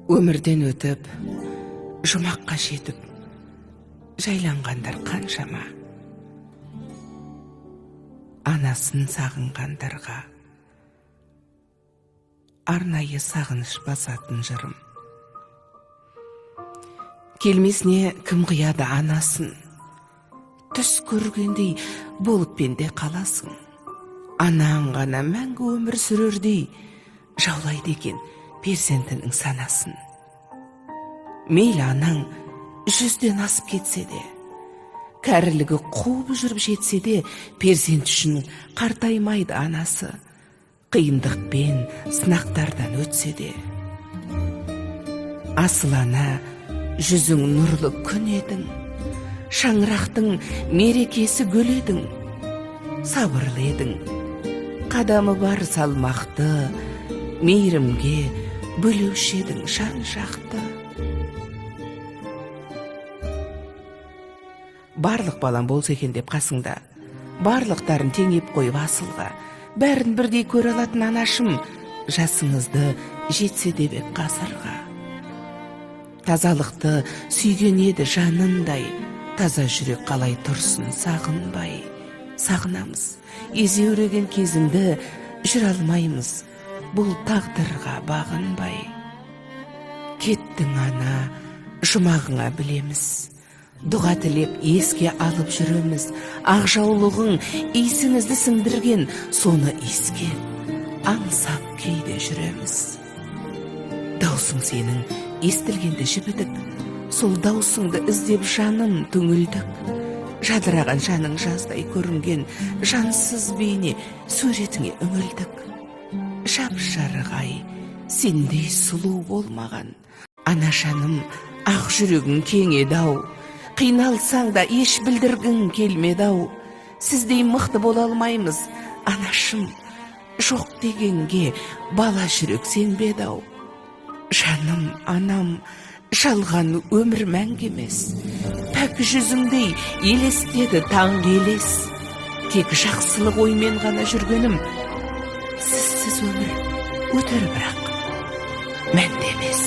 Өмірден өтіп, жұмаққа жетіп, жайланғандар қаншама. Анасын сағынғандарға арнайы сағыныш басатын жырым. Келмесіне кім қияды анасын, түс көргендей болып пенде қаласың. Анаң ғана мәңгі өмір сүрердей жаулайды екен перзентінің санасын. Мейлі анаң 100-ден асып кетсе де, кәрілігі қуып жүріп жетсе де, перзент үшін қартаймайды анасы, қиындықпен, сынақтардан өтсе де. Асыл ана, жүзің нұрлы күн едің, шаңырақтың мерекесі гүл едің, сабырлы едің, қадамы бар салмақты, мейірімге бөлеуші едің жан жақты. Барлық балам болса екен деп қасыңда, барлықтарын теңеп қойып асылға, бәрін бірдей көре алатын анашым, жасыңызды жетсе де бек ғасырға. Тазалықты сүйген еді жанындай, таза жүрек қалай тұрсын сағынбай. Сағынамыз, езеуреген кезіңді жүр алмаймыз, бұл тағдырға бағынбай. Кеттің ана, жұмағыңа білеміз, дұға тілеп еске алып жүреміз. Ақ жаулығың исіңізді сіңдірген, соны иіскен аңсап кейде жүреміз. Даусың сенің естілгенді жібідік, сол даусыңды іздеп жаным түңілдік. Жадыраған жаның жаздай көрінген жансыз бейне суретіңе үңілдік. Жап-жарық-ай, сендей сұлу болмаған. Ана жаным, ақ жүрегің кең еді-ау, қиналсаң да еш білдіргің келмеді-ау. Сіздей мықты бола алмаймыз, анашым, жоқ дегенге бала жүрек сенбеді-ау. Жаным, анам, жалған өмір мәңгі емес, пәк жүзіңдей елестеді таңғы елес. Тек жақсылық оймен ғана жүргенім, сізсіз өмір өтер бірақ мәнді емес.